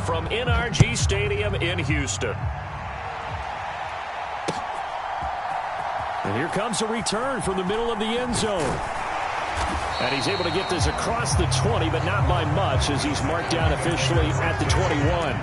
from NRG Stadium in Houston. And here comes a return from the middle of the end zone. And he's able to get this across the 20, but not by much, as he's marked down officially at the 21.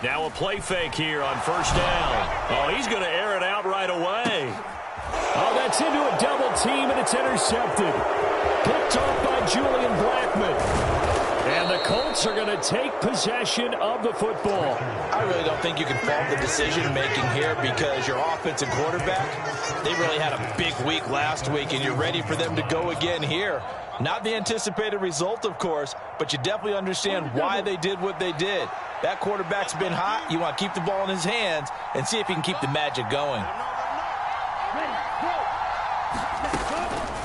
Now a play fake here on first down. Oh, he's going to air it out right away. Oh, that's into a double team, and it's intercepted. Picked off by Julian Blackmon. And the Colts are going to take possession of the football. I really don't think you can fault the decision-making here because your offensive quarterback, they really had a big week last week, and you're ready for them to go again here. Not the anticipated result, of course, but you definitely understand why they did what they did. That quarterback's been hot. You want to keep the ball in his hands and see if he can keep the magic going.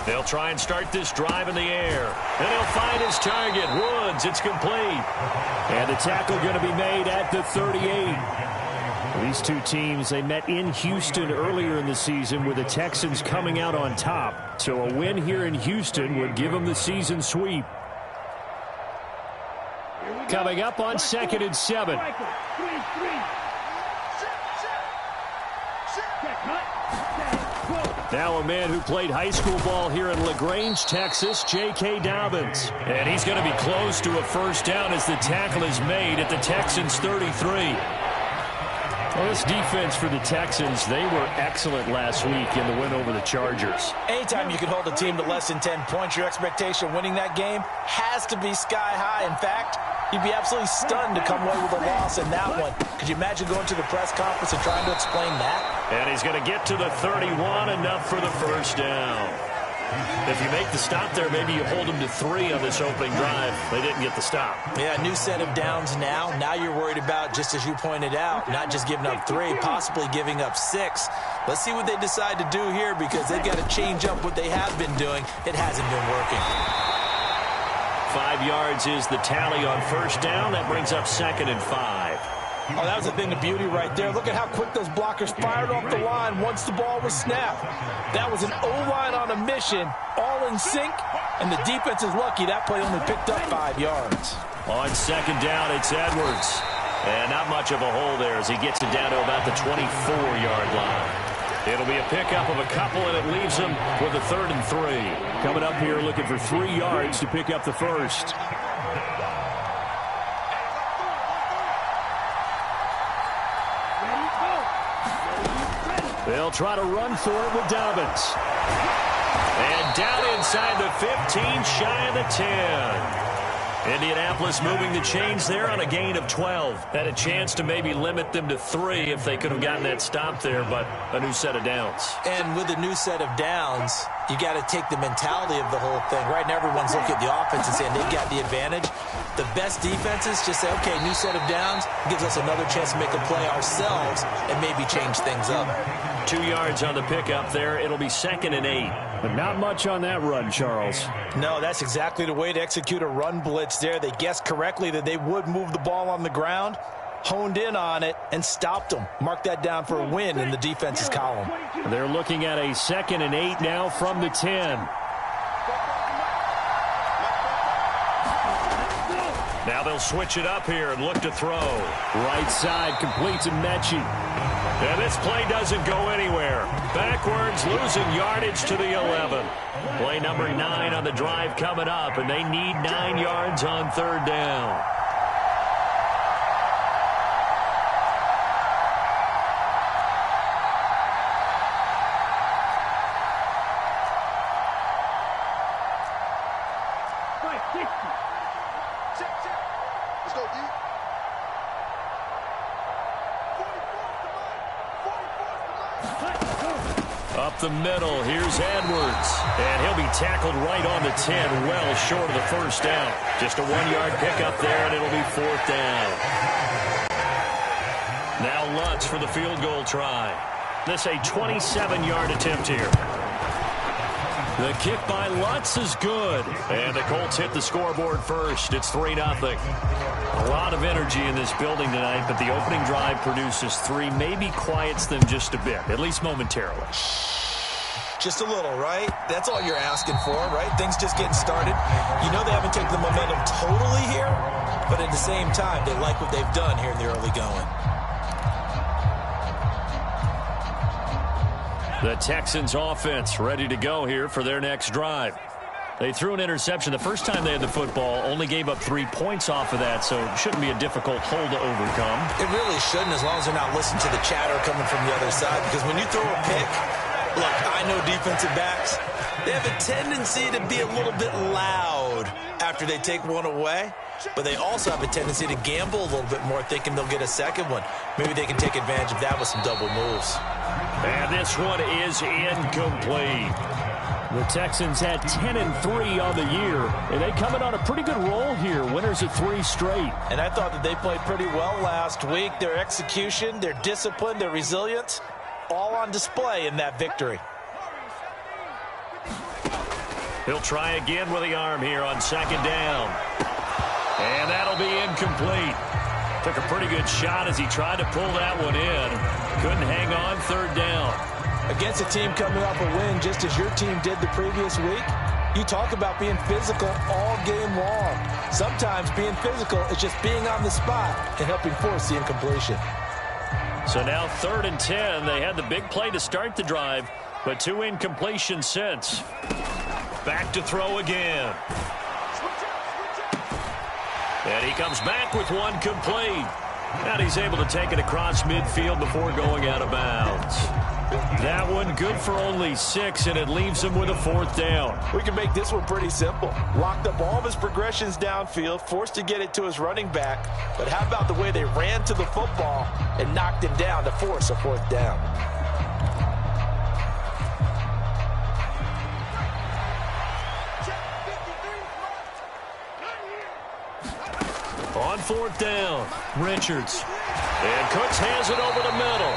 They'll try and start this drive in the air. And he'll find his target. Woods, it's complete. And the tackle going to be made at the 38. These two teams, they met in Houston earlier in the season with the Texans coming out on top. So a win here in Houston would give them the season sweep. Coming up on 2nd and 7. Now a man who played high school ball here in LaGrange, Texas, J.K. Dobbins. And he's going to be close to a first down as the tackle is made at the Texans' 33. Well, this defense for the Texans, they were excellent last week in the win over the Chargers. Anytime you can hold a team to less than 10 points, your expectation of winning that game has to be sky high. In fact, you'd be absolutely stunned to come away with a loss in that one. Could you imagine going to the press conference and trying to explain that? And he's going to get to the 31, enough for the first down. If you make the stop there, maybe you hold them to 3 on this opening drive. They didn't get the stop. Yeah, new set of downs now. Now you're worried about, just as you pointed out, not just giving up 3, possibly giving up 6. Let's see what they decide to do here because they've got to change up what they have been doing. It hasn't been working. 5 yards is the tally on first down. That brings up 2nd and 5. Oh, that was a thing of beauty right there. Look at how quick those blockers fired off the line once the ball was snapped. That was an O-line on a mission, all in sync, and the defense is lucky that play only picked up 5 yards. On 2nd down, it's Edwards. And not much of a hole there as he gets it down to about the 24-yard line. It'll be a pickup of a couple, and it leaves him with a 3rd and 3. Coming up here looking for 3 yards to pick up the first. They'll try to run for it with Dobbins. And down inside the 15, shy of the 10. Indianapolis moving the chains there on a gain of 12. Had a chance to maybe limit them to 3 if they could have gotten that stop there, but a new set of downs. And with a new set of downs, you got to take the mentality of the whole thing. Right now, everyone's looking at the offense and saying they've got the advantage. The best defenses just say, okay, new set of downs, gives us another chance to make a play ourselves and maybe change things up. 2 yards on the pickup there. It'll be 2nd and 8. But not much on that run, Charles. No, that's exactly the way to execute a run blitz there. They guessed correctly that they would move the ball on the ground, honed in on it, and stopped them. Mark that down for a win in the defense's column. They're looking at a 2nd and 8 now from the 10. Now they'll switch it up here and look to throw. Right side completes to Mechie. And this play doesn't go anywhere. Backwards, losing yardage to the 11. Play number 9 on the drive coming up, and they need 9 yards on 3rd down. Let's go, D. Up the middle, here's Edwards. And he'll be tackled right on the 10, well short of the first down. Just a 1-yard pickup there, and it'll be 4th down. Now Lutz for the field goal try. This a 27-yard attempt here. The kick by Lutz is good. And the Colts hit the scoreboard first. It's 3-0. A lot of energy in this building tonight, but the opening drive produces 3, maybe quiets them just a bit, at least momentarily. Just a little, right? That's all you're asking for, right? Things just getting started. You know they haven't taken the momentum totally here, but at the same time, they like what they've done here in the early going. The Texans offense ready to go here for their next drive. They threw an interception the first time they had the football, only gave up 3 points off of that, so it shouldn't be a difficult hole to overcome. It really shouldn't, as long as they're not listening to the chatter coming from the other side, because when you throw a pick, look, I know defensive backs, they have a tendency to be a little bit loud after they take one away, but they also have a tendency to gamble a little bit more, thinking they'll get a second one. Maybe they can take advantage of that with some double moves. And this one is incomplete. The Texans had 10-3 on the year, and they coming on a pretty good roll here. Winners of 3 straight. And I thought that they played pretty well last week. Their execution, their discipline, their resilience, all on display in that victory. He'll try again with the arm here on 2nd down. And that'll be incomplete. Took a pretty good shot as he tried to pull that one in. Couldn't hang on 3rd down. Against a team coming off a win just as your team did the previous week, you talk about being physical all game long. Sometimes being physical is just being on the spot and helping force the incompletion. So now 3rd and 10. They had the big play to start the drive, but 2 incompletions since. Back to throw again. And he comes back with 1 complete. And he's able to take it across midfield before going out of bounds. That one good for only 6, and it leaves him with a 4th down. We can make this one pretty simple. Locked up all of his progressions downfield, forced to get it to his running back. But how about the way they ran to the football and knocked him down to force a 4th down? On 4th down, Richards. And Cooks has it over the middle.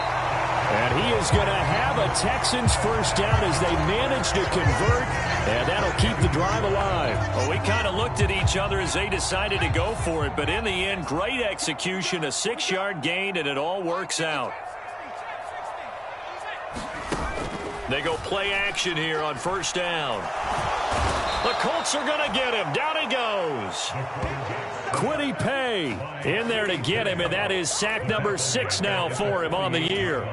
And he is going to have a Texans 1st down as they manage to convert. And that'll keep the drive alive. Well, we kind of looked at each other as they decided to go for it. But in the end, great execution, a 6-yard gain, and it all works out. They go play action here on 1st down. The Colts are going to get him. Down he goes. Quiddy Pay in there to get him, and that is sack number 6 now for him on the year.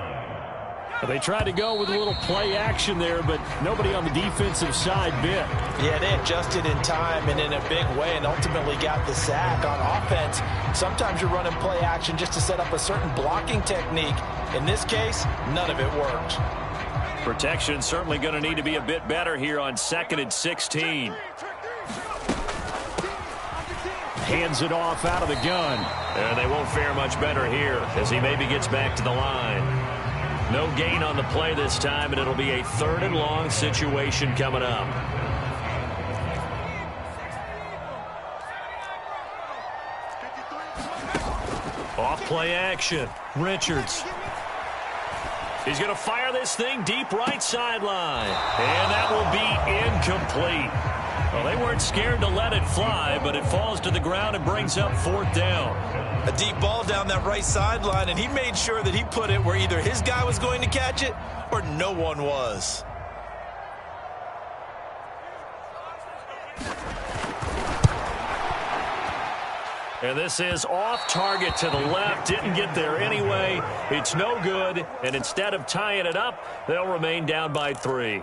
They tried to go with a little play action there, but nobody on the defensive side bit. Yeah, they adjusted in time and in a big way and ultimately got the sack. On offense, sometimes you're running play action just to set up a certain blocking technique. In this case, none of it worked. Protection certainly going to need to be a bit better here on 2nd and 16. Hands it off out of the gun. And they won't fare much better here as he maybe gets back to the line. No gain on the play this time, and it'll be a 3rd and long situation coming up. Off play action. Richards. He's going to fire this thing deep right sideline. And that will be incomplete. Well, they weren't scared to let it fly, but it falls to the ground and brings up 4th down. A deep ball down that right sideline, and he made sure that he put it where either his guy was going to catch it or no one was. And this is off target to the left. Didn't get there anyway. It's no good. And instead of tying it up, they'll remain down by 3.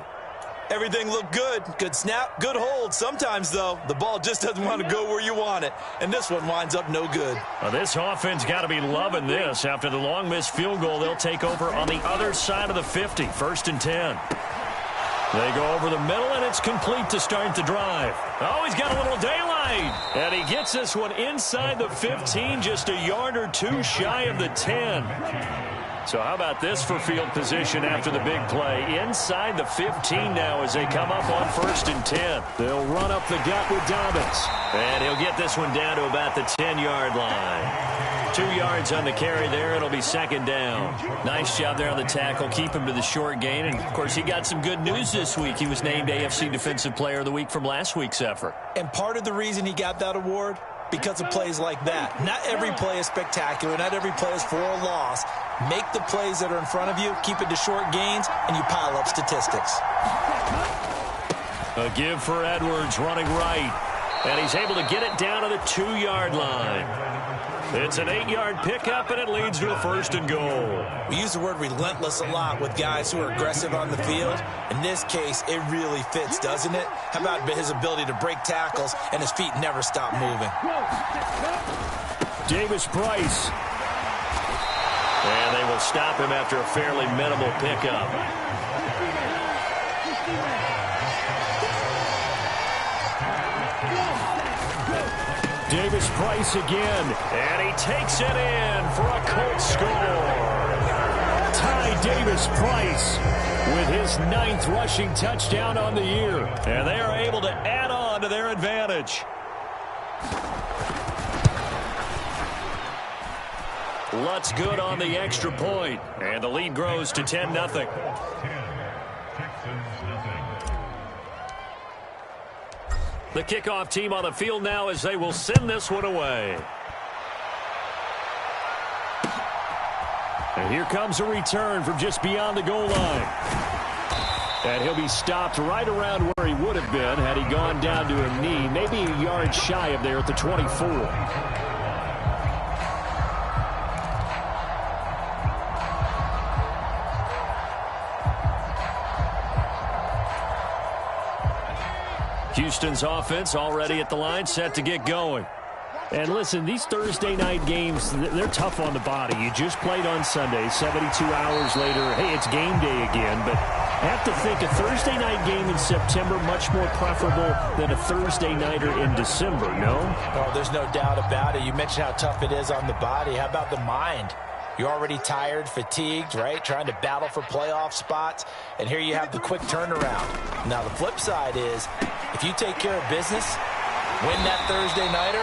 Everything looked good. Good snap, good hold. Sometimes, though, the ball just doesn't want to go where you want it. And this one winds up no good. Well, this offense got to be loving this. After the long missed field goal, they'll take over on the other side of the 50. 1st and 10. They go over the middle, and it's complete to start the drive. Oh, he's got a little daylight. And he gets this one inside the 15, just a yard or 2 shy of the 10. So how about this for field position after the big play? Inside the 15 now as they come up on 1st and 10. They'll run up the gut with Dobbins. And he'll get this one down to about the 10-yard line. 2 yards on the carry there. It'll be second down. Nice job there on the tackle. Keep him to the short gain. And, of course, he got some good news this week. He was named AFC Defensive Player of the Week from last week's effort. And part of the reason he got that award, because of plays like that. Not every play is spectacular. Not every play is for a loss. Make the plays that are in front of you, keep it to short gains, and you pile up statistics. A give for Edwards running right. And he's able to get it down to the 2-yard line. It's an 8-yard pickup, and it leads to a 1st and goal. We use the word relentless a lot with guys who are aggressive on the field. In this case, it really fits, doesn't it? How about his ability to break tackles and his feet never stop moving? Davis-Price. And they will stop him after a fairly minimal pickup. Davis-Price again, and he takes it in for a Colts score. Ty Davis-Price with his 9th rushing touchdown on the year, and they are able to add on to their advantage. Lutz good on the extra point, and the lead grows to 10-0. The kickoff team on the field now as they will send this one away. And here comes a return from just beyond the goal line. And he'll be stopped right around where he would have been had he gone down to a knee, maybe a yard shy of there at the 24. Houston's offense already at the line, set to get going. And listen, these Thursday night games, they're tough on the body. You just played on Sunday, 72 hours later, hey, it's game day again. But I have to think a Thursday night game in September much more preferable than a Thursday nighter in December, no? Oh, there's no doubt about it. You mentioned how tough it is on the body. How about the mind? You're already tired, fatigued, right? Trying to battle for playoff spots. And here you have the quick turnaround. Now, the flip side is, if you take care of business, win that Thursday nighter,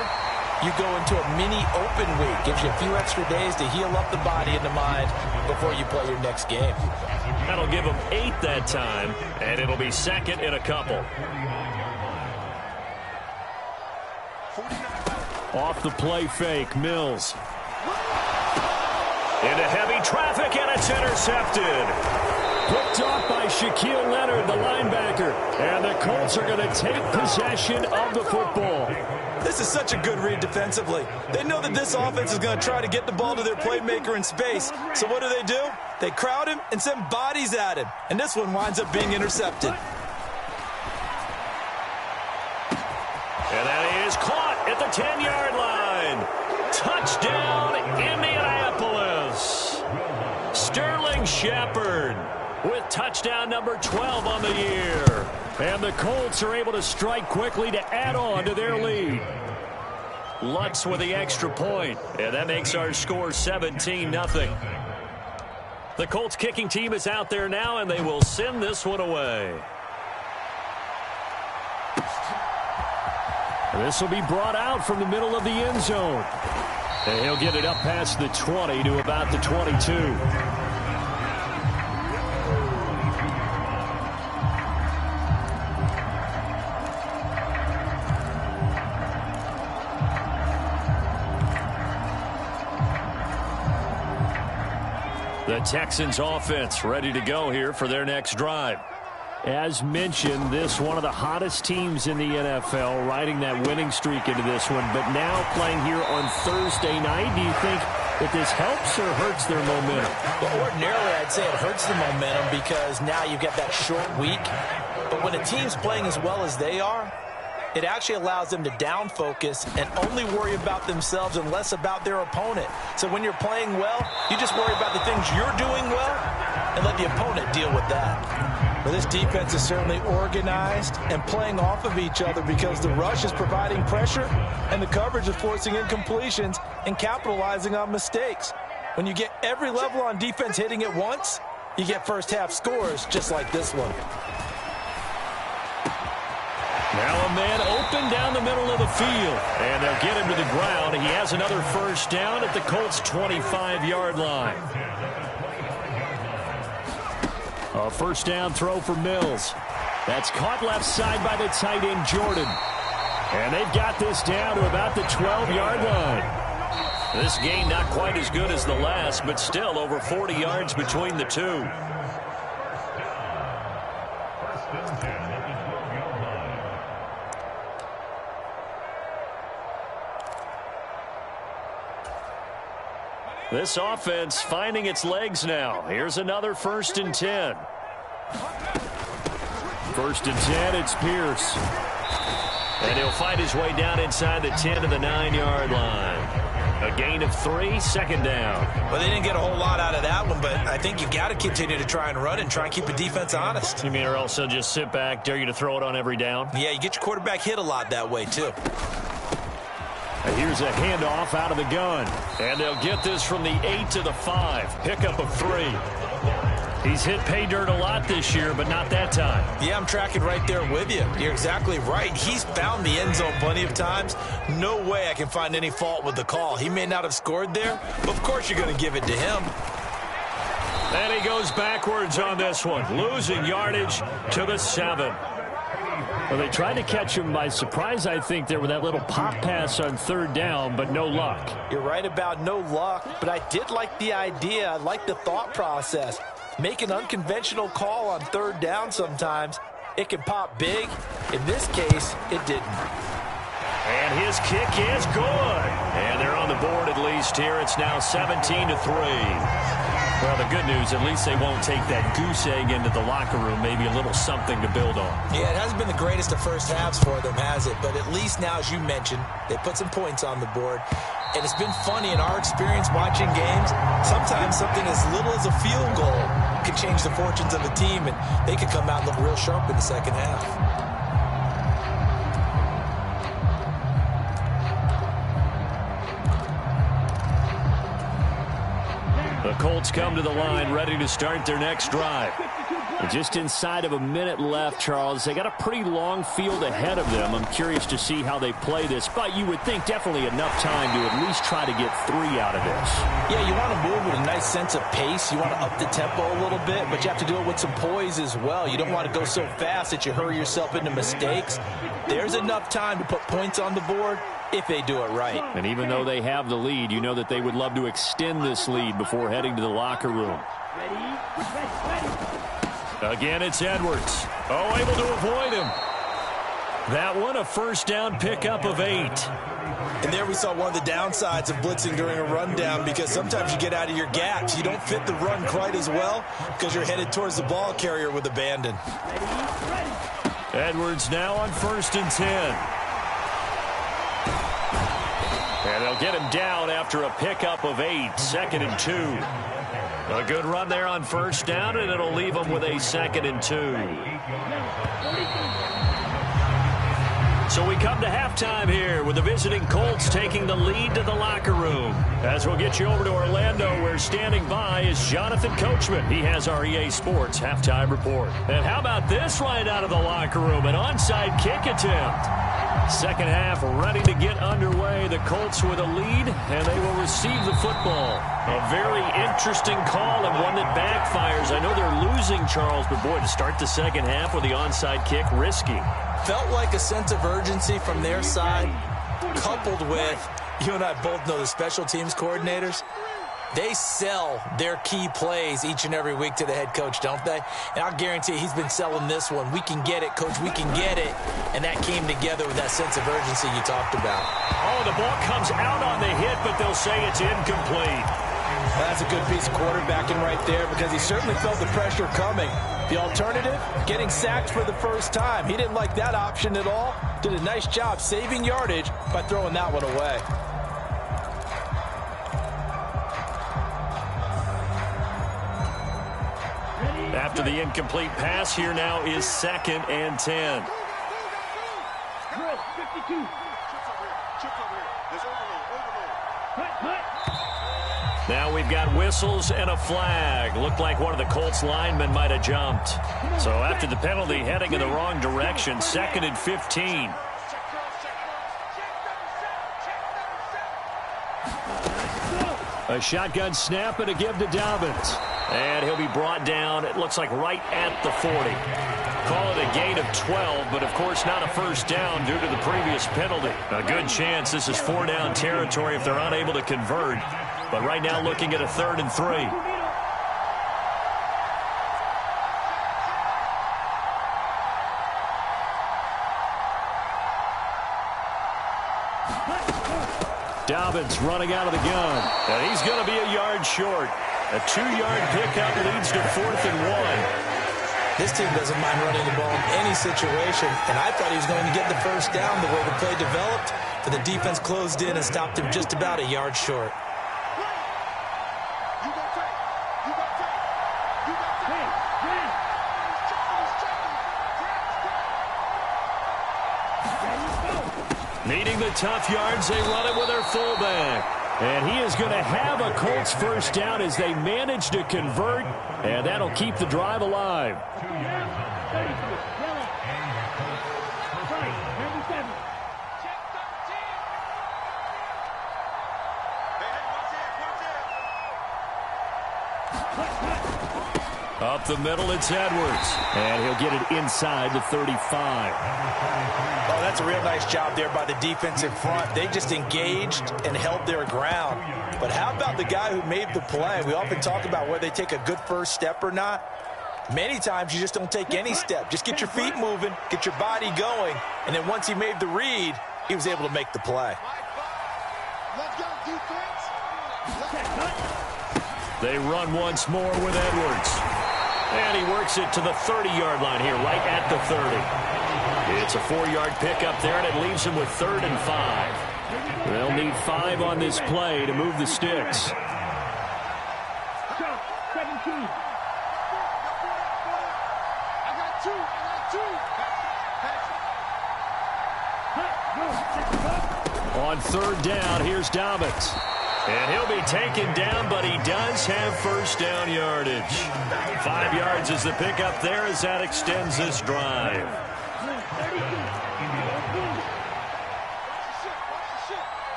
you go into a mini open week. Gives you a few extra days to heal up the body and the mind before you play your next game. That'll give them 8 that time, and it'll be second in a couple. Off the play fake, Mills. Into heavy traffic, and it's intercepted. Picked off by Shaquille Leonard, the linebacker. And the Colts are going to take possession of the football. This is such a good read defensively. They know that this offense is going to try to get the ball to their playmaker in space. So what do? They crowd him and send bodies at him. And this one winds up being intercepted. And that is caught at the 10-yard line. Touchdown, Indianapolis. Sterling Shepard with touchdown number 12 on the year. And the Colts are able to strike quickly to add on to their lead. Lutz with the extra point, and that makes our score 17-0. The Colts kicking team is out there now, and they will send this one away. This will be brought out from the middle of the end zone. And he'll get it up past the 20 to about the 22. The Texans offense ready to go here for their next drive. As mentioned, this one of the hottest teams in the NFL, riding that winning streak into this one, but now playing here on Thursday night. Do you think that this helps or hurts their momentum? Well, ordinarily, I'd say it hurts the momentum because now you get that short week. But when a team's playing as well as they are, it actually allows them to down focus and only worry about themselves and less about their opponent. So when you're playing well, you just worry about the things you're doing well and let the opponent deal with that. Well, this defense is certainly organized and playing off of each other because the rush is providing pressure and the coverage is forcing incompletions and capitalizing on mistakes. When you get every level on defense hitting at once, you get first half scores just like this one. Now a man open down the middle of the field. And they'll get him to the ground. He has another first down at the Colts' 25-yard line. A first down throw for Mills. That's caught left side by the tight end, Jordan. And they've got this down to about the 12-yard line. This game not quite as good as the last, but still over 40 yards between the two. This offense finding its legs now. Here's another 1st and 10. 1st and 10, it's Pierce. And he'll find his way down inside the 10 to the 9-yard line. A gain of 3, 2nd down. Well, they didn't get a whole lot out of that one, but I think you've got to continue to try and run and try and keep the defense honest. You mean or else they'll just sit back, dare you to throw it on every down? Yeah, you get your quarterback hit a lot that way, too. Here's a handoff out of the gun. And they'll get this from the 8 to the 5. Pickup of 3. He's hit pay dirt a lot this year, but not that time. Yeah, I'm tracking right there with you. You're exactly right. He's found the end zone plenty of times. No way I can find any fault with the call. He may not have scored there, but of course you're going to give it to him. And he goes backwards on this one, losing yardage to the 7. Well, they tried to catch him by surprise, I think, there with that little pop pass on 3rd down, but no luck. You're right about no luck, but I did like the idea. I like the thought process. Make an unconventional call on 3rd down sometimes. It can pop big. In this case, it didn't. And his kick is good. And they're on the board at least here. It's now 17-3. Well, the good news, at least they won't take that goose egg into the locker room. Maybe a little something to build on. Yeah, it hasn't been the greatest of first halves for them, has it? But at least now, as you mentioned, they put some points on the board. And it's been funny in our experience watching games. Sometimes something as little as a field goal can change the fortunes of a team, and they could come out and look real sharp in the second half. The Colts come to the line ready to start their next drive. Just inside of a minute left, Charles. They got a pretty long field ahead of them. I'm curious to see how they play this, but you would think definitely enough time to at least try to get 3 out of this. Yeah, you want to move with a nice sense of pace. You want to up the tempo a little bit, but you have to do it with some poise as well. You don't want to go so fast that you hurry yourself into mistakes. There's enough time to put points on the board if they do it right. And even though they have the lead, you know that they would love to extend this lead before heading to the locker room. Again, it's Edwards. Oh, able to avoid him. That one, a first down pickup of 8. And there we saw one of the downsides of blitzing during a rundown, because sometimes you get out of your gaps. You don't fit the run quite as well because you're headed towards the ball carrier with abandon. Edwards now on 1st and 10. And they'll get him down after a pickup of 8, 2nd and 2. A good run there on first down, and it'll leave them with a 2nd and 2. So we come to halftime here with the visiting Colts taking the lead to the locker room. As we'll get you over to Orlando, where standing by is Jonathan Coachman. He has our EA Sports halftime report. And how about this right out of the locker room? An onside kick attempt. Second half ready to get underway. The Colts with a lead, and they will receive the football. A very interesting call and one that backfires. I know they're losing, Charles, but boy, to start the second half with the onside kick, risky. Felt like a sense of urgency from their side, coupled with, you and I both know the special teams coordinators. They sell their key plays each and every week to the head coach, don't they? And I'll guarantee he's been selling this one. We can get it, coach, we can get it. And that came together with that sense of urgency you talked about. Oh, the ball comes out on the hit, but they'll say it's incomplete. That's a good piece of quarterbacking right there, because he certainly felt the pressure coming. The alternative, getting sacked for the first time. He didn't like that option at all. Did a nice job saving yardage by throwing that one away. After the incomplete pass, here now is 2nd and 10. Now we've got whistles and a flag. Looked like one of the Colts linemen might have jumped. So after the penalty, heading in the wrong direction, 2nd and 15. A shotgun snap and a give to Dobbins. And he'll be brought down, it looks like, right at the 40. Call it a gain of 12, but, of course, not a first down due to the previous penalty. A good chance this is 4-down territory if they're unable to convert. But right now looking at a 3rd and 3. Dobbins running out of the gun. And he's going to be a yard short. A 2-yard pickup leads to 4th and 1. This team doesn't mind running the ball in any situation, and I thought he was going to get the first down the way the play developed, but the defense closed in and stopped him just about a yard short. Needing the tough yards, they run it with their fullback. And he is going to have a Colts first down as they manage to convert, and that'll keep the drive alive. Up the middle, it's Edwards. And he'll get it inside the 35. Oh, that's a real nice job there by the defensive front. They just engaged and held their ground. But how about the guy who made the play? We often talk about whether they take a good first step or not. Many times you just don't take any step. Just get your feet moving, get your body going, and then once he made the read, he was able to make the play. They run once more with Edwards. And he works it to the 30-yard line here, right at the 30. It's a 4-yard pickup there, and it leaves him with 3rd and 5. They'll need 5 on this play to move the sticks. On 3rd down, here's Dobbins. And he'll be taken down, but he does have first down yardage. 5 yards is the pickup there as that extends this drive.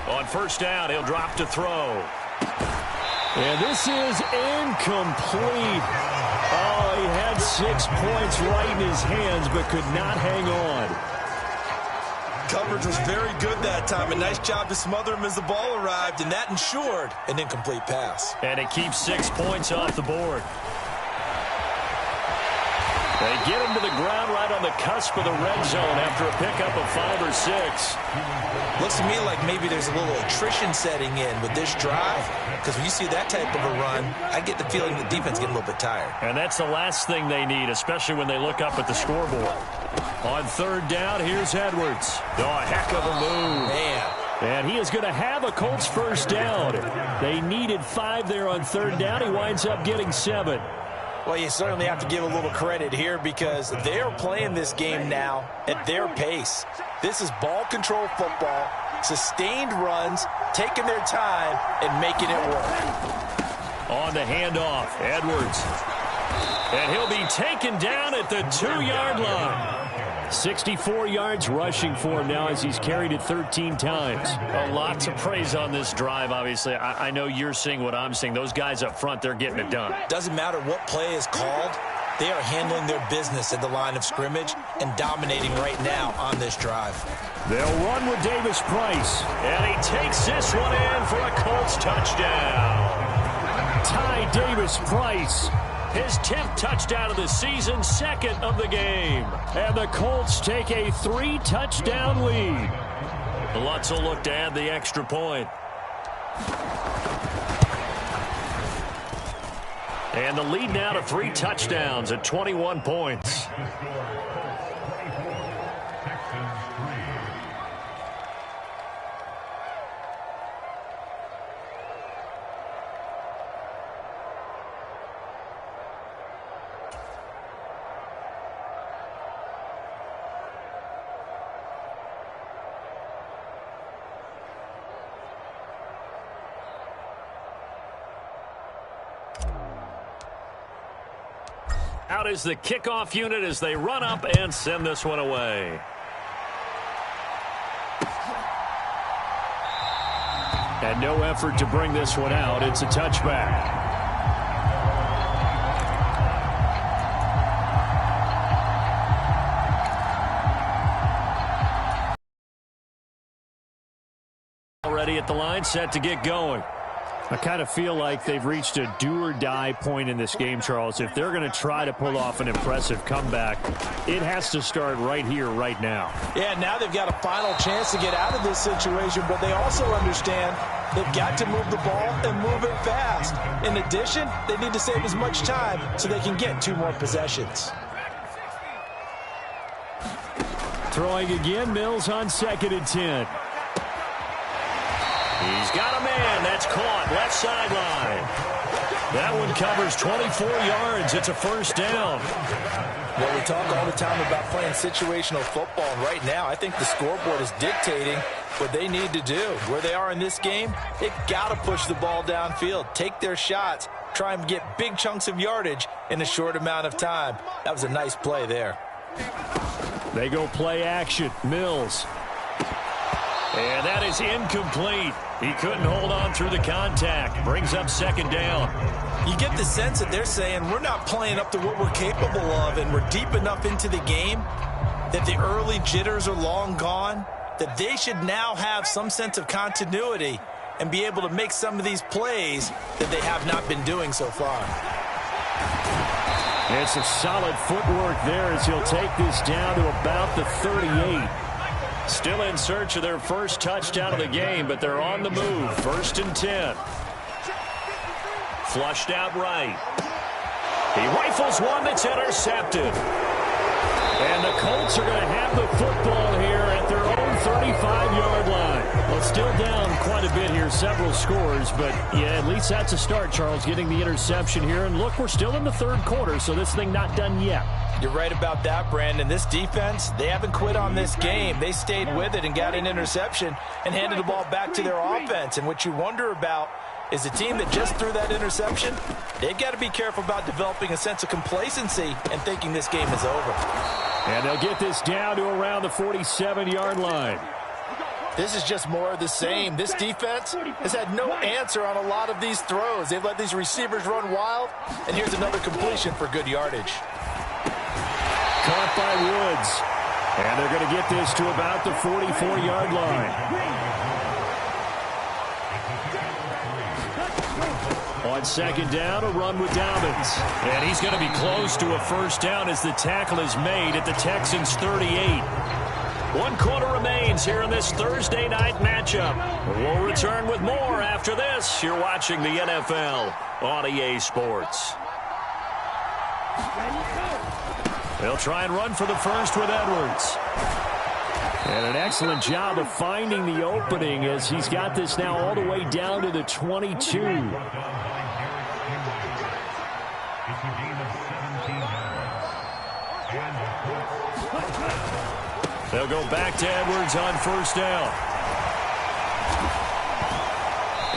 On 1st down, he'll drop to throw. And this is incomplete. Oh, he had 6 points right in his hands, but could not hang on. Coverage was very good that time. A nice job to smother him as the ball arrived, and that ensured an incomplete pass. And it keeps 6 points off the board. They get him to the ground right on the cusp of the red zone after a pickup of 5 or 6. Looks to me like maybe there's a little attrition setting in with this drive, because when you see that type of a run, I get the feeling the defense getting a little bit tired. And that's the last thing they need, especially when they look up at the scoreboard. On 3rd down, here's Edwards. Oh, a heck of a move. Man. And he is going to have a Colts first down. They needed 5 there on 3rd down. He winds up getting 7. Well, you certainly have to give a little credit here because they're playing this game now at their pace. This is ball control football, sustained runs, taking their time, and making it work. On the handoff, Edwards. And he'll be taken down at the 2-yard line. 64 yards rushing for him now as he's carried it 13 times. A lot to praise on this drive, obviously. I know you're seeing what I'm seeing. Those guys up front, they're getting it done. Doesn't matter what play is called. They are handling their business at the line of scrimmage and dominating right now on this drive. They'll run with Davis Price. And he takes this one in for a Colts touchdown. Ty Davis Price. His 10th touchdown of the season, 2nd of the game. And the Colts take a 3-touchdown lead. Lutz will look to add the extra point. And the lead now to 3 touchdowns at 21 points. Out is the kickoff unit as they run up and send this one away. And no effort to bring this one out. It's a touchback. Already at the line, set to get going. I kind of feel like they've reached a do-or-die point in this game, Charles. If they're going to try to pull off an impressive comeback, it has to start right here, right now. Yeah, now they've got a final chance to get out of this situation, but they also understand they've got to move the ball and move it fast. In addition, they need to save as much time so they can get 2 more possessions. Throwing again, Mills on 2nd and 10. He's got a man. That's caught. Left sideline. That one covers 24 yards. It's a first down. Well, we talk all the time about playing situational football, and right now I think the scoreboard is dictating what they need to do. Where they are in this game, they've got to push the ball downfield, take their shots, try and get big chunks of yardage in a short amount of time. That was a nice play there. They go play action. Mills. And that is incomplete. He couldn't hold on through the contact. Brings up 2nd down. You get the sense that they're saying we're not playing up to what we're capable of, and we're deep enough into the game that the early jitters are long gone, that they should now have some sense of continuity and be able to make some of these plays that they have not been doing so far. It's a solid footwork there as he'll take this down to about the 38. Still in search of their first touchdown of the game, but they're on the move. 1st and 10. Flushed out right. He rifles one that's intercepted. And the Colts are going to have the football here at their own 35-yard line. Well, still down quite a bit here, several scores, but yeah, at least that's a start, Charles, getting the interception here. And look, we're still in the 3rd quarter, so this thing not done yet. You're right about that, Brandon. This defense, they haven't quit on this game. They stayed with it and got an interception and handed the ball back to their offense. And what you wonder about is the team that just threw that interception, they've got to be careful about developing a sense of complacency and thinking this game is over. And they'll get this down to around the 47-yard line. This is just more of the same. This defense has had no answer on a lot of these throws. They've let these receivers run wild, and here's another completion for good yardage. Caught by Woods. And they're going to get this to about the 44-yard line. On 2nd down, a run with Dobbins. And he's going to be close to a first down as the tackle is made at the Texans' 38. 1 quarter remains here in this Thursday night matchup. We'll return with more after this. You're watching the NFL on EA Sports. They'll try and run for the first with Edwards. And an excellent job of finding the opening as he's got this now all the way down to the 22. They'll go back to Edwards on 1st down.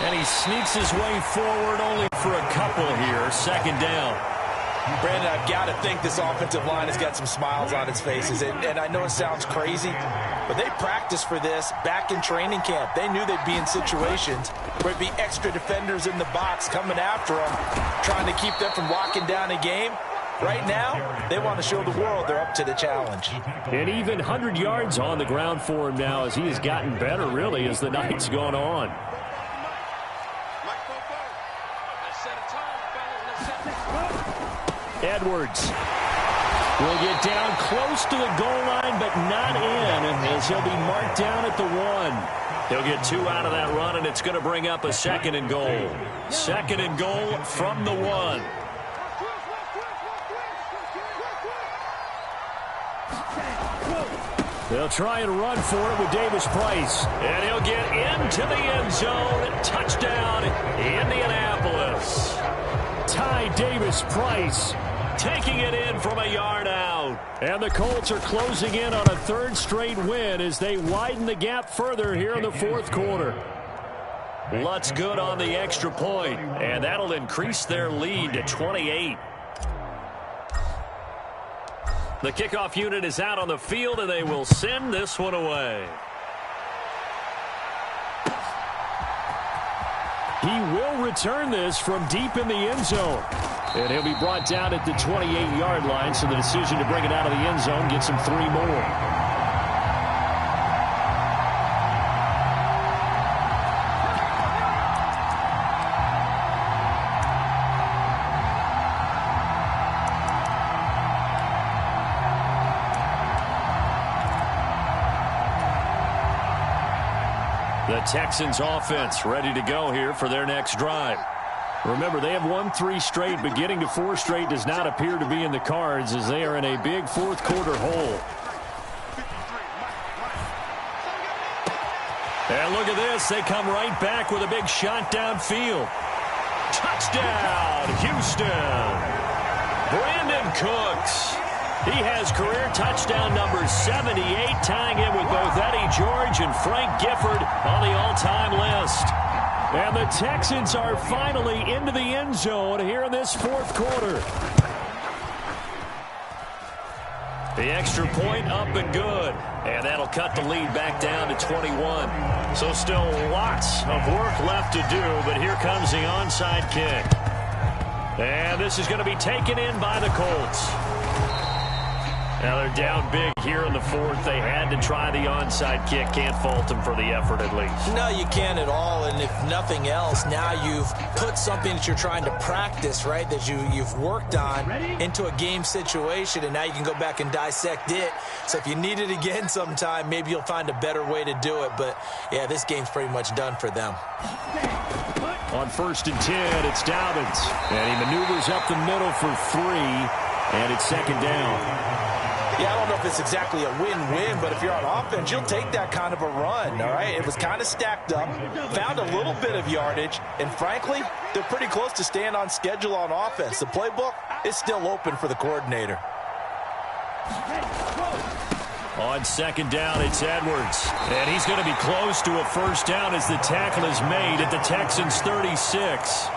And he sneaks his way forward only for a couple here. 2nd down. Brandon, I've got to think this offensive line has got some smiles on its faces. And I know it sounds crazy, but they practiced for this back in training camp. They knew they'd be in situations where it'd be extra defenders in the box coming after them, trying to keep them from locking down a game. Right now, they want to show the world they're up to the challenge. And even 100 yards on the ground for him now as he has gotten better, really, as the night's gone on. Edwards will get down close to the goal line, but not in, as he'll be marked down at the 1. He'll get 2 out of that run, and it's going to bring up a 2nd and goal. 2nd and goal from the 1. They'll try and run for it with Davis Price. And he'll get into the end zone. Touchdown, Indianapolis. Ty Davis Price taking it in from a yard out. And the Colts are closing in on a 3rd straight win as they widen the gap further here in the 4th quarter. Lutz good on the extra point, and that'll increase their lead to 28. The kickoff unit is out on the field, and they will send this one away. He will return this from deep in the end zone. And he'll be brought down at the 28-yard line, so the decision to bring it out of the end zone gets him 3 more. The Texans offense ready to go here for their next drive. Remember, they have won 3 straight, but getting to 4 straight does not appear to be in the cards as they are in a big fourth-quarter hole. And look at this. They come right back with a big shot downfield. Touchdown, Houston. Brandon Cooks. He has career touchdown number 78, tying him with both Eddie George and Frank Gifford on the all-time list. And the Texans are finally into the end zone here in this fourth quarter. The extra point up and good. And that'll cut the lead back down to 21. So still lots of work left to do, but here comes the onside kick. And this is going to be taken in by the Colts. Now they're down big here in the fourth. They had to try the onside kick. Can't fault them for the effort at least. No, you can't at all. And if nothing else, now you've put something that you're trying to practice, right, that you've worked on into a game situation, and now you can go back and dissect it. So if you need it again sometime, maybe you'll find a better way to do it. But, yeah, this game's pretty much done for them. On 1st and 10, it's Dobbins. And he maneuvers up the middle for 3, and it's 2nd down. Yeah, I don't know if it's exactly a win-win, but if you're on offense, you'll take that kind of a run, all right? It was kind of stacked up, found a little bit of yardage, and frankly, they're pretty close to staying on schedule on offense. The playbook is still open for the coordinator. On 2nd down, it's Edwards. And he's going to be close to a 1st down as the tackle is made at the Texans' 36.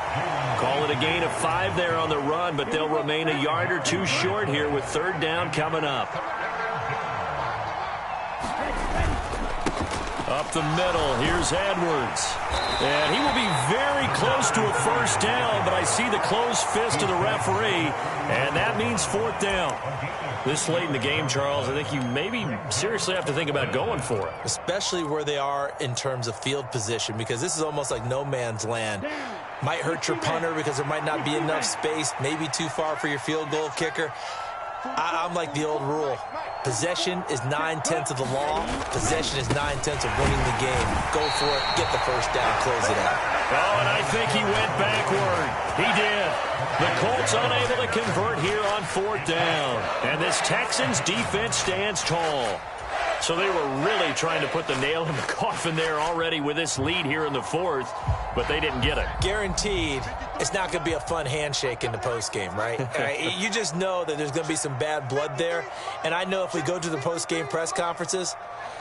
Call it a gain of 5 there on the run, but they'll remain a yard or 2 short here with 3rd down coming up. Up the middle, here's Edwards. And he will be very close to a 1st down, but I see the closed fist of the referee, and that means 4th down. This late in the game, Charles, I think you maybe seriously have to think about going for it. Especially where they are in terms of field position, because this is almost like no man's land. Might hurt your punter because there might not be enough space, maybe too far for your field goal kicker. I'm like the old rule. Possession is 9/10 of the law. Possession is 9/10 of winning the game. Go for it, get the 1st down, close it out. Oh, and I think he went backward. He did. The Colts unable to convert here on 4th down. And this Texans defense stands tall. So they were really trying to put the nail in the coffin there already with this lead here in the 4th, but they didn't get it. Guaranteed it's not going to be a fun handshake in the postgame, right? You just know that there's going to be some bad blood there. And I know if we go to the postgame press conferences,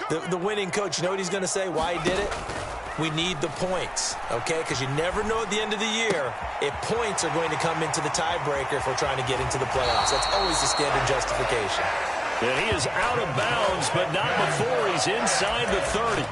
the winning coach, you know what he's going to say, why he did it? We need the points, okay? Because you never know at the end of the year if points are going to come into the tiebreaker if we're trying to get into the playoffs. That's always the standard justification. And he is out of bounds, but not before he's inside the 30.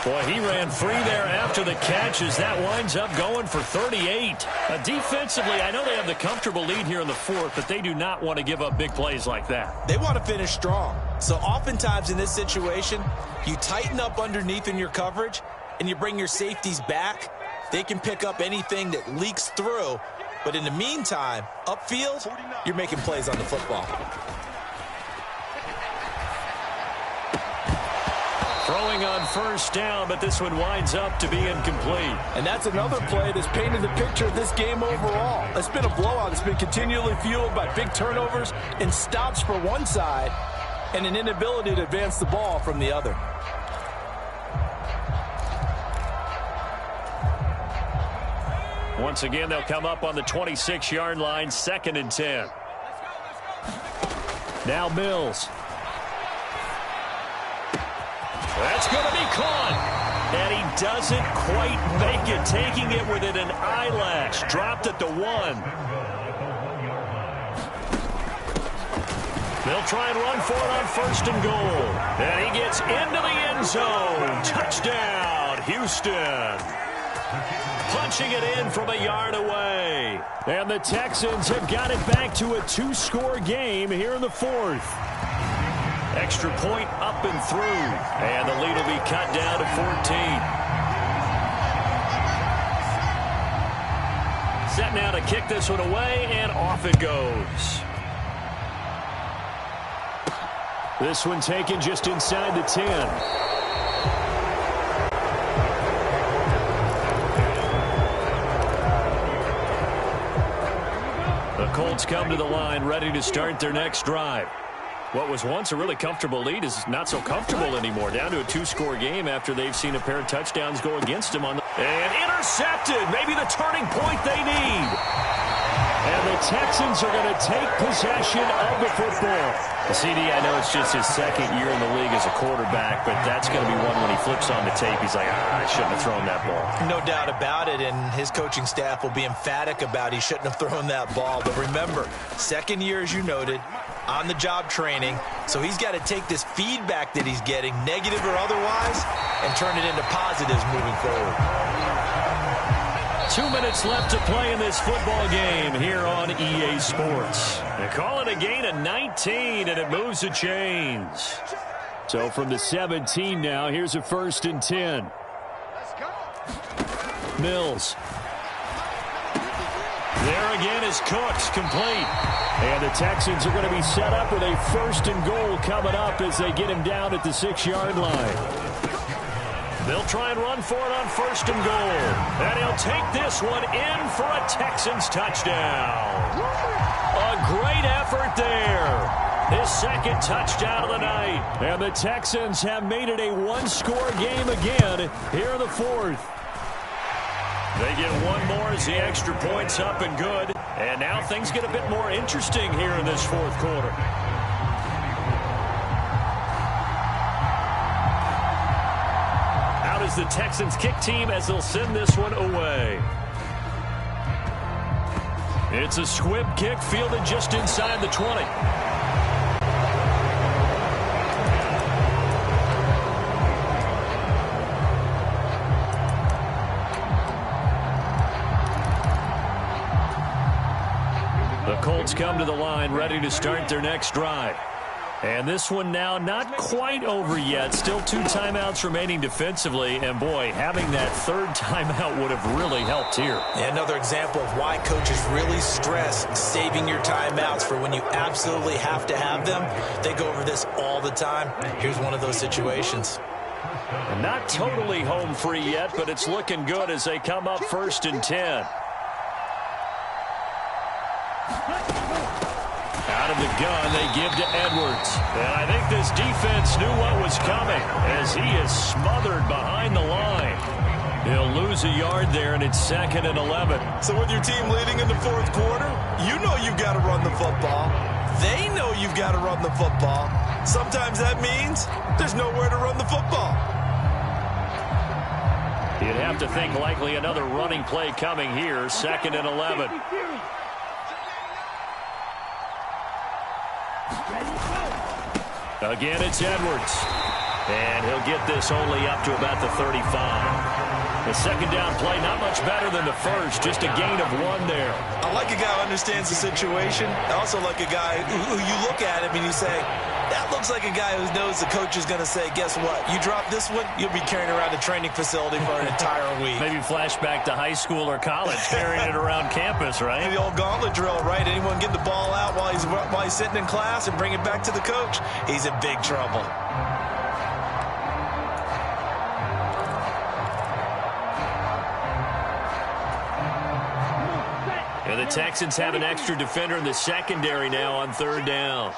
Boy, he ran free there after the catch as that winds up going for 38. Defensively, I know they have the comfortable lead here in the 4th, but they do not want to give up big plays like that. They want to finish strong. So oftentimes in this situation, you tighten up underneath in your coverage, and you bring your safeties back. They can pick up anything that leaks through. But in the meantime, upfield, you're making plays on the football. Throwing on 1st down, but this one winds up to be incomplete. And that's another play that's painted the picture of this game overall. It's been a blowout. It's been continually fueled by big turnovers and stops for one side and an inability to advance the ball from the other. Once again, they'll come up on the 26-yard line, 2nd and 10. Now Mills. That's going to be caught. And he doesn't quite make it, taking it within an eyelash. Dropped at the 1. They'll try and run for it on 1st and goal. And he gets into the end zone. Touchdown, Houston. Punching it in from a yard away. And the Texans have got it back to a 2-score game here in the fourth. Extra point up and through. And the lead will be cut down to 14. Set now to kick this one away, and off it goes. This one taken just inside the 10. The Colts come to the line ready to start their next drive. What was once a really comfortable lead is not so comfortable anymore. Down to a 2-score game after they've seen a pair of touchdowns go against them on the... And intercepted. Maybe the turning point they need. And the Texans are going to take possession of the football. CD, I know it's just his second year in the league as a quarterback, but that's going to be one when he flips on the tape. He's like, I shouldn't have thrown that ball. No doubt about it, and his coaching staff will be emphatic about he shouldn't have thrown that ball. But remember, second year, as you noted, on-the-job training, so he's got to take this feedback that he's getting, negative or otherwise, and turn it into positives moving forward. 2 minutes left to play in this football game here on EA Sports. They call it a gain of 19, and it moves the chains. So from the 17 now, here's a 1st and 10. Mills. There again is Cooks, complete. And the Texans are going to be set up with a 1st and goal coming up as they get him down at the 6-yard line. They'll try and run for it on 1st and goal. And he'll take this one in for a Texans touchdown. A great effort there. His second touchdown of the night. And the Texans have made it a 1-score game again here in the fourth. They get one more as the extra point's up and good. And now things get a bit more interesting here in this fourth quarter. Out is the Texans kick team as they'll send this one away. It's a squib kick fielded just inside the 20. The Colts come to the line ready to start their next drive. And this one now not quite over yet. Still 2 timeouts remaining defensively. And, boy, having that 3rd timeout would have really helped here. Yeah, another example of why coaches really stress saving your timeouts for when you absolutely have to have them. They go over this all the time. Here's one of those situations. Not totally home free yet, but it's looking good as they come up 1st and 10. Out of the gun, they give to Edwards. And I think this defense knew what was coming as he is smothered behind the line. He'll lose a yard there, and it's 2nd and 11. So with your team leading in the fourth quarter, you know you've got to run the football. They know you've got to run the football. Sometimes that means there's nowhere to run the football. You'd have to think likely another running play coming here, 2nd and 11. Again, it's Edwards. And he'll get this only up to about the 35. The second down play, not much better than the first. Just a gain of 1 there. I like a guy who understands the situation. I also like a guy who you look at him and you say, that looks like a guy who knows the coach is going to say, guess what? You drop this one, you'll be carrying around a training facility for an entire week. Maybe flashback to high school or college, carrying it around campus, right? The old gauntlet drill, right? Anyone get the ball out while he's sitting in class and bring it back to the coach, he's in big trouble. And the Texans have an extra defender in the secondary now on 3rd down.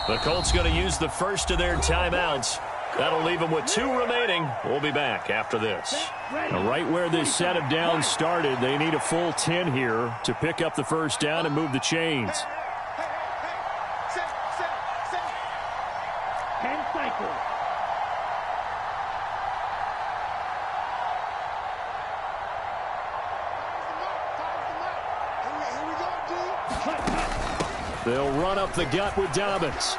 The Colts going to use the first of their timeouts. That'll leave them with 2 remaining. We'll be back after this. Now, right where this set of downs started, they need a full 10 here to pick up the 1st down and move the chains. 10 cycles. They'll run up the gut with Dobbins.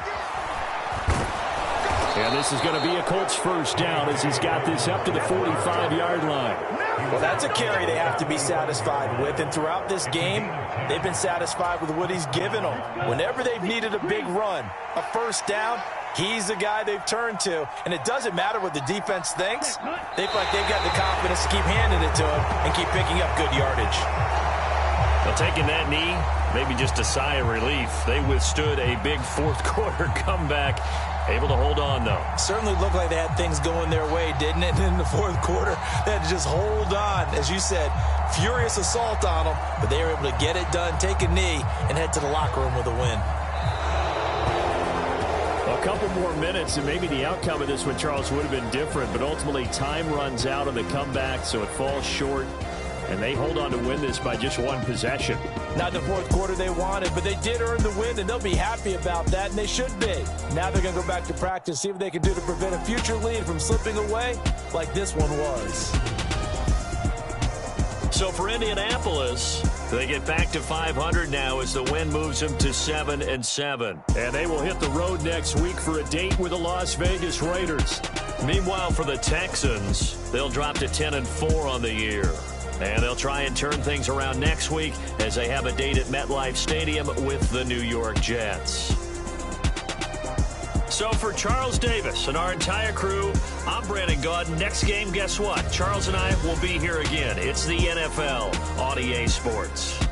And this is going to be a Colts first down as he's got this up to the 45-yard line. Well, that's a carry they have to be satisfied with. And throughout this game, they've been satisfied with what he's given them. Whenever they've needed a big run, a first down, he's the guy they've turned to. And it doesn't matter what the defense thinks. They feel like they've got the confidence to keep handing it to him and keep picking up good yardage. Well, taking that knee, maybe just a sigh of relief. They withstood a big fourth-quarter comeback. Able to hold on, though. Certainly looked like they had things going their way, didn't it? And in the fourth quarter, they had to just hold on. As you said, furious assault on them, but they were able to get it done, take a knee, and head to the locker room with a win. A couple more minutes, and maybe the outcome of this one, Charles, would have been different. But ultimately, time runs out on the comeback, so it falls short. And they hold on to win this by just one possession. Not the fourth quarter they wanted, but they did earn the win, and they'll be happy about that, and they should be. Now they're going to go back to practice, see what they can do to prevent a future lead from slipping away like this one was. So for Indianapolis, they get back to 500 now as the win moves them to 7-7. And they will hit the road next week for a date with the Las Vegas Raiders. Meanwhile, for the Texans, they'll drop to 10-4 on the year. And they'll try and turn things around next week as they have a date at MetLife Stadium with the New York Jets. So for Charles Davis and our entire crew, I'm Brandon Gaudin. Next game, guess what? Charles and I will be here again. It's the NFL on EA Sports.